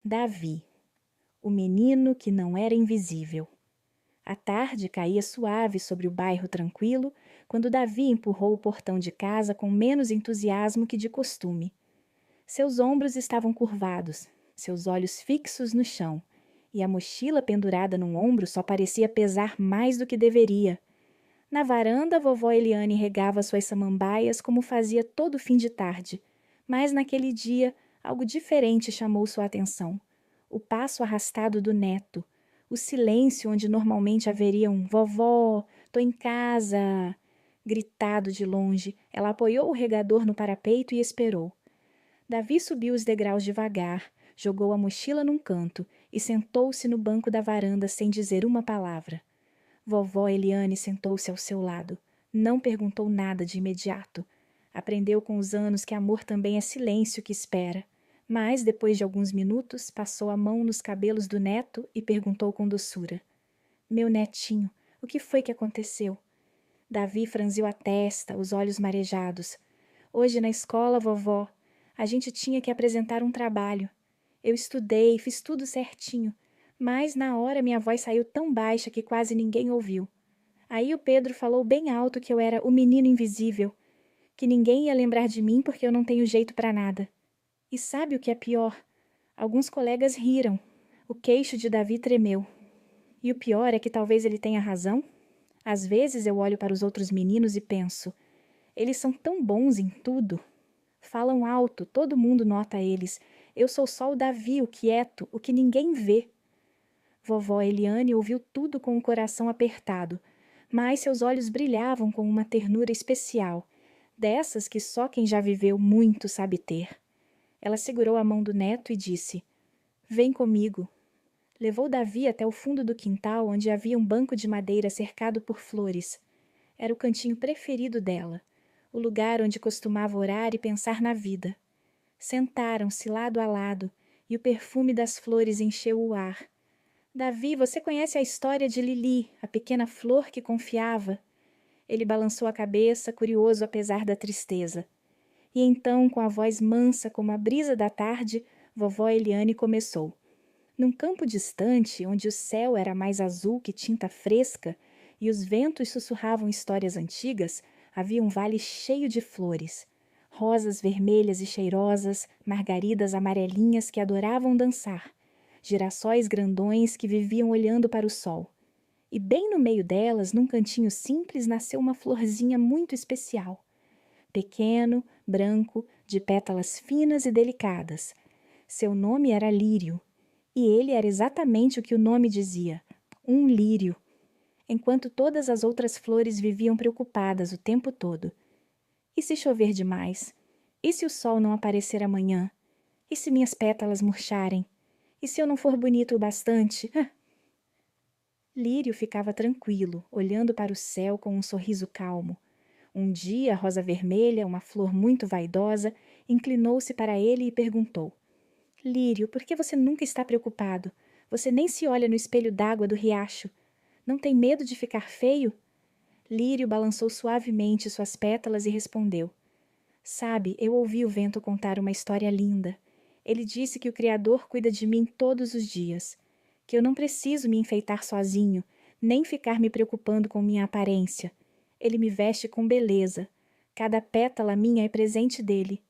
Davi, o menino que não era invisível. A tarde caía suave sobre o bairro tranquilo quando Davi empurrou o portão de casa com menos entusiasmo que de costume. Seus ombros estavam curvados, seus olhos fixos no chão, e a mochila pendurada num ombro só parecia pesar mais do que deveria. Na varanda, a vovó Eliane regava suas samambaias como fazia todo fim de tarde, mas naquele dia algo diferente chamou sua atenção. O passo arrastado do neto, o silêncio onde normalmente haveria um "vovó, tô em casa", gritado de longe. Ela apoiou o regador no parapeito e esperou. Davi subiu os degraus devagar, jogou a mochila num canto e sentou-se no banco da varanda sem dizer uma palavra. Vovó Eliane sentou-se ao seu lado. Não perguntou nada de imediato. Aprendeu com os anos que amor também é silêncio que espera. Mas, depois de alguns minutos, passou a mão nos cabelos do neto e perguntou com doçura: "Meu netinho, o que foi que aconteceu?" Davi franziu a testa, os olhos marejados. "Hoje na escola, vovó, a gente tinha que apresentar um trabalho. Eu estudei, fiz tudo certinho, mas na hora minha voz saiu tão baixa que quase ninguém ouviu. Aí o Pedro falou bem alto que eu era o menino invisível, que ninguém ia lembrar de mim porque eu não tenho jeito para nada. E sabe o que é pior? Alguns colegas riram. O queixo de Davi tremeu. E o pior é que talvez ele tenha razão. Às vezes eu olho para os outros meninos e penso, eles são tão bons em tudo. Falam alto, todo mundo nota eles. Eu sou só o Davi, o quieto, o que ninguém vê." Vovó Eliane ouviu tudo com o coração apertado, mas seus olhos brilhavam com uma ternura especial, dessas que só quem já viveu muito sabe ter. Ela segurou a mão do neto e disse: "Vem comigo." Levou Davi até o fundo do quintal, onde havia um banco de madeira cercado por flores. Era o cantinho preferido dela, o lugar onde costumava orar e pensar na vida. Sentaram-se lado a lado, e o perfume das flores encheu o ar. "Davi, você conhece a história de Lili, a pequena flor que confiava?" Ele balançou a cabeça, curioso apesar da tristeza. E então, com a voz mansa como a brisa da tarde, vovó Eliane começou. Num campo distante, onde o céu era mais azul que tinta fresca e os ventos sussurravam histórias antigas, havia um vale cheio de flores. Rosas vermelhas e cheirosas, margaridas amarelinhas que adoravam dançar, girassóis grandões que viviam olhando para o sol. E bem no meio delas, num cantinho simples, nasceu uma florzinha muito especial. Pequeno, branco, de pétalas finas e delicadas. Seu nome era Lírio, e ele era exatamente o que o nome dizia, um lírio. Enquanto todas as outras flores viviam preocupadas o tempo todo. E se chover demais? E se o sol não aparecer amanhã? E se minhas pétalas murcharem? E se eu não for bonito o bastante? Lírio ficava tranquilo, olhando para o céu com um sorriso calmo. Um dia, a rosa vermelha, uma flor muito vaidosa, inclinou-se para ele e perguntou: "Lírio, por que você nunca está preocupado? Você nem se olha no espelho d'água do riacho. Não tem medo de ficar feio?" Lírio balançou suavemente suas pétalas e respondeu: "Sabe, eu ouvi o vento contar uma história linda. Ele disse que o Criador cuida de mim todos os dias, que eu não preciso me enfeitar sozinho, nem ficar me preocupando com minha aparência. Ele me veste com beleza. Cada pétala minha é presente dele."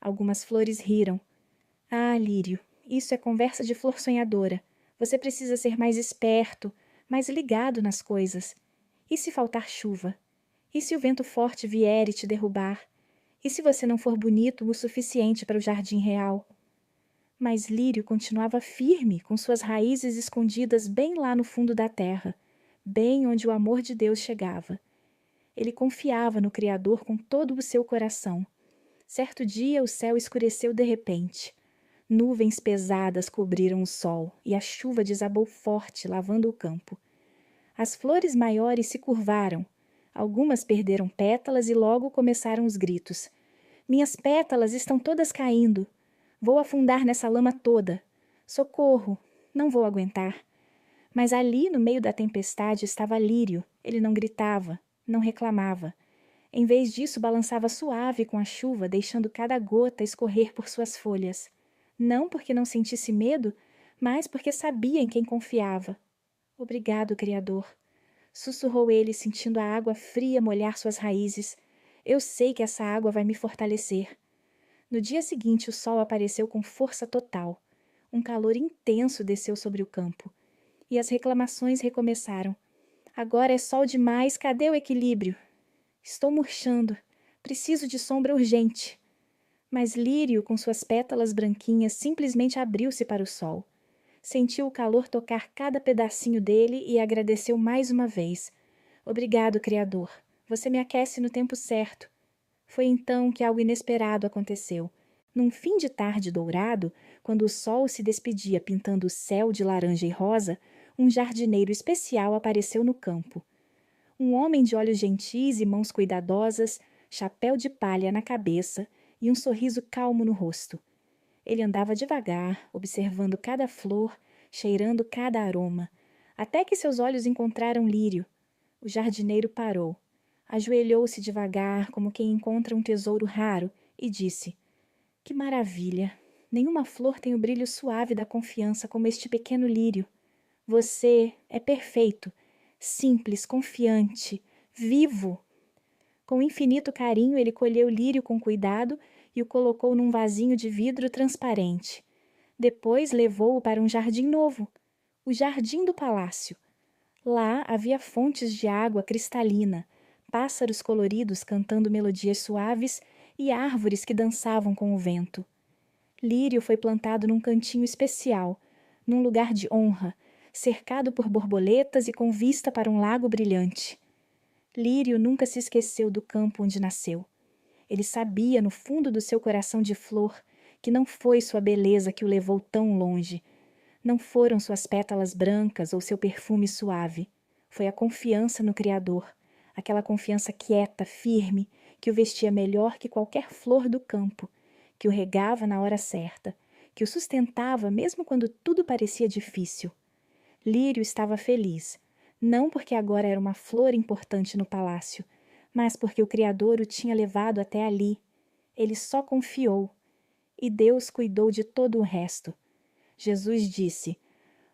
Algumas flores riram. "Ah, Lírio, isso é conversa de flor sonhadora. Você precisa ser mais esperto, mais ligado nas coisas. E se faltar chuva? E se o vento forte vier e te derrubar? E se você não for bonito o suficiente para o jardim real?" Mas Lírio continuava firme, com suas raízes escondidas bem lá no fundo da terra, bem onde o amor de Deus chegava. Ele confiava no Criador com todo o seu coração. Certo dia o céu escureceu de repente. Nuvens pesadas cobriram o sol e a chuva desabou forte, lavando o campo. As flores maiores se curvaram. Algumas perderam pétalas e logo começaram os gritos. "Minhas pétalas estão todas caindo. Vou afundar nessa lama toda. Socorro! Não vou aguentar." Mas ali, no meio da tempestade, estava Lírio. Ele não gritava, não reclamava. Em vez disso, balançava suave com a chuva, deixando cada gota escorrer por suas folhas. Não porque não sentisse medo, mas porque sabia em quem confiava. Obrigado, Criador. Sussurrou ele, sentindo a água fria molhar suas raízes. Eu sei que essa água vai me fortalecer. No dia seguinte, o sol apareceu com força total. Um calor intenso desceu sobre o campo. E as reclamações recomeçaram. Agora é sol demais, cadê o equilíbrio? Estou murchando. Preciso de sombra urgente. Mas Lírio, com suas pétalas branquinhas, simplesmente abriu-se para o sol. Sentiu o calor tocar cada pedacinho dele e agradeceu mais uma vez. Obrigado, Criador. Você me aquece no tempo certo. Foi então que algo inesperado aconteceu. Num fim de tarde dourado, quando o sol se despedia pintando o céu de laranja e rosa, um jardineiro especial apareceu no campo. Um homem de olhos gentis e mãos cuidadosas, chapéu de palha na cabeça e um sorriso calmo no rosto. Ele andava devagar, observando cada flor, cheirando cada aroma, até que seus olhos encontraram Lírio. O jardineiro parou. Ajoelhou-se devagar, como quem encontra um tesouro raro, e disse: Que maravilha! Nenhuma flor tem o brilho suave da confiança como este pequeno lírio. Você é perfeito, simples, confiante, vivo. Com infinito carinho, ele colheu o lírio com cuidado e o colocou num vasinho de vidro transparente. Depois levou-o para um jardim novo, o jardim do palácio. Lá havia fontes de água cristalina, pássaros coloridos cantando melodias suaves e árvores que dançavam com o vento. Lírio foi plantado num cantinho especial, num lugar de honra, cercado por borboletas e com vista para um lago brilhante. Lírio nunca se esqueceu do campo onde nasceu. Ele sabia, no fundo do seu coração de flor, que não foi sua beleza que o levou tão longe. Não foram suas pétalas brancas ou seu perfume suave. Foi a confiança no Criador, aquela confiança quieta, firme, que o vestia melhor que qualquer flor do campo, que o regava na hora certa, que o sustentava mesmo quando tudo parecia difícil. Lírio estava feliz, não porque agora era uma flor importante no palácio, mas porque o Criador o tinha levado até ali. Ele só confiou, e Deus cuidou de todo o resto. Jesus disse: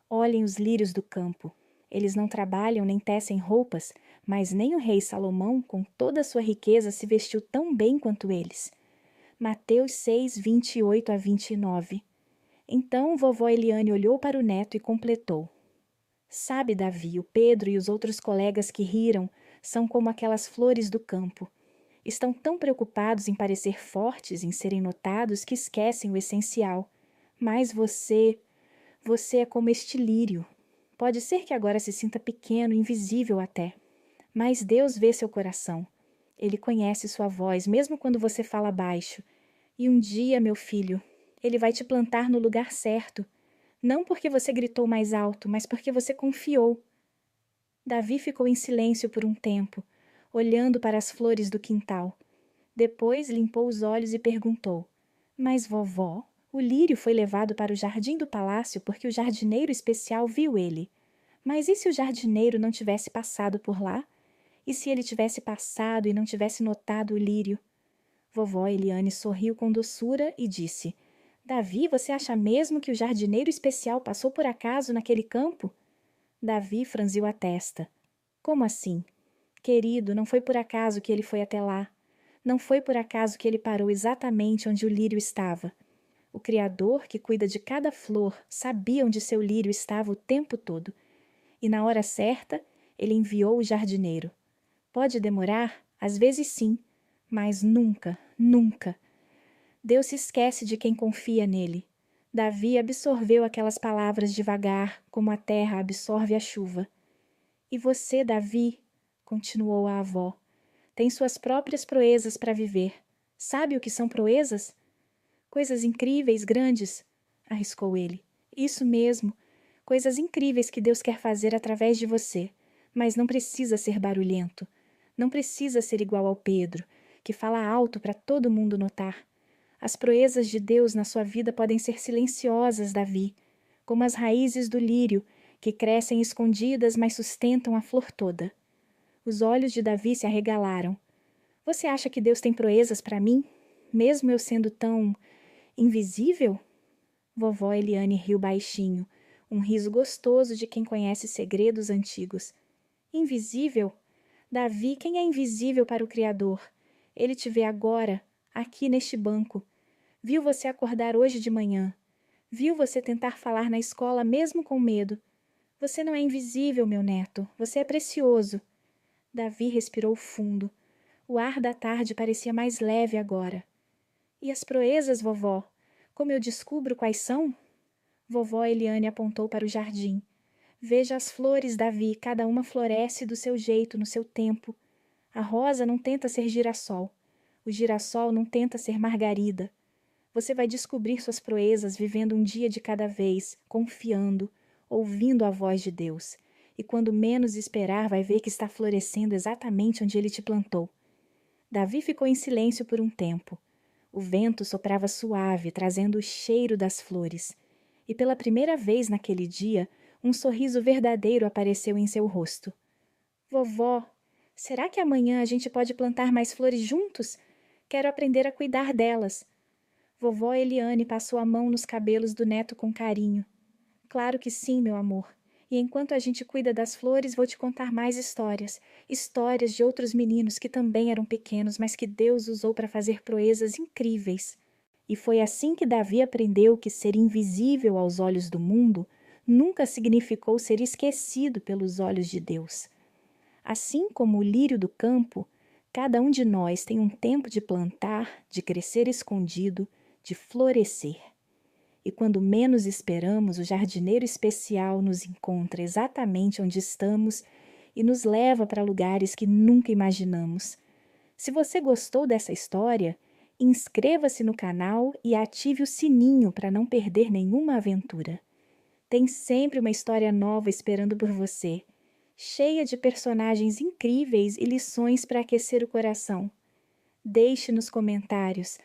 Olhem os lírios do campo. Eles não trabalham nem tecem roupas, mas nem o rei Salomão, com toda a sua riqueza, se vestiu tão bem quanto eles. Mateus 6, 28 a 29. Então vovó Eliane olhou para o neto e completou: Sabe, Davi, o Pedro e os outros colegas que riram são como aquelas flores do campo. Estão tão preocupados em parecer fortes, em serem notados, que esquecem o essencial. Mas você é como este lírio. Pode ser que agora se sinta pequeno, invisível até. Mas Deus vê seu coração. Ele conhece sua voz, mesmo quando você fala baixo. E um dia, meu filho, ele vai te plantar no lugar certo. Não porque você gritou mais alto, mas porque você confiou. Davi ficou em silêncio por um tempo, olhando para as flores do quintal. Depois limpou os olhos e perguntou: Mas, vovó, o lírio foi levado para o jardim do palácio porque o jardineiro especial viu ele. Mas e se o jardineiro não tivesse passado por lá? E se ele tivesse passado e não tivesse notado o lírio? Vovó Eliane sorriu com doçura e disse: Davi, você acha mesmo que o jardineiro especial passou por acaso naquele campo? Davi franziu a testa. Como assim? Querido, não foi por acaso que ele foi até lá. Não foi por acaso que ele parou exatamente onde o lírio estava. O Criador, que cuida de cada flor, sabia onde seu lírio estava o tempo todo. E na hora certa, ele enviou o jardineiro. Pode demorar? Às vezes sim, mas nunca, nunca. Deus se esquece de quem confia nele. Davi absorveu aquelas palavras devagar, como a terra absorve a chuva. E você, Davi, continuou a avó, tem suas próprias proezas para viver. Sabe o que são proezas? Coisas incríveis, grandes, arriscou ele. Isso mesmo, coisas incríveis que Deus quer fazer através de você, mas não precisa ser barulhento. Não precisa ser igual ao Pedro, que fala alto para todo mundo notar. As proezas de Deus na sua vida podem ser silenciosas, Davi, como as raízes do lírio, que crescem escondidas, mas sustentam a flor toda. Os olhos de Davi se arregalaram. Você acha que Deus tem proezas para mim, mesmo eu sendo tão invisível? Vovó Eliane riu baixinho, um riso gostoso de quem conhece segredos antigos. Invisível? Davi, quem é invisível para o Criador? Ele te vê agora, aqui neste banco. Viu você acordar hoje de manhã. Viu você tentar falar na escola mesmo com medo. Você não é invisível, meu neto. Você é precioso. Davi respirou fundo. O ar da tarde parecia mais leve agora. E as proezas, vovó? Como eu descubro quais são? Vovó Eliane apontou para o jardim. Veja as flores, Davi, cada uma floresce do seu jeito, no seu tempo. A rosa não tenta ser girassol. O girassol não tenta ser margarida. Você vai descobrir suas proezas vivendo um dia de cada vez, confiando, ouvindo a voz de Deus. E quando menos esperar, vai ver que está florescendo exatamente onde ele te plantou. Davi ficou em silêncio por um tempo. O vento soprava suave, trazendo o cheiro das flores. E pela primeira vez naquele dia, um sorriso verdadeiro apareceu em seu rosto. Vovó, será que amanhã a gente pode plantar mais flores juntos? Quero aprender a cuidar delas. Vovó Eliane passou a mão nos cabelos do neto com carinho. Claro que sim, meu amor. E enquanto a gente cuida das flores, vou te contar mais histórias. Histórias de outros meninos que também eram pequenos, mas que Deus usou para fazer proezas incríveis. E foi assim que Davi aprendeu que ser invisível aos olhos do mundo nunca significou ser esquecido pelos olhos de Deus. Assim como o lírio do campo, cada um de nós tem um tempo de plantar, de crescer escondido, de florescer. E quando menos esperamos, o jardineiro especial nos encontra exatamente onde estamos e nos leva para lugares que nunca imaginamos. Se você gostou dessa história, inscreva-se no canal e ative o sininho para não perder nenhuma aventura. Tem sempre uma história nova esperando por você, cheia de personagens incríveis e lições para aquecer o coração. Deixe nos comentários.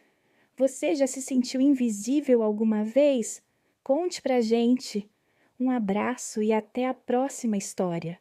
Você já se sentiu invisível alguma vez? Conte pra gente. Um abraço e até a próxima história.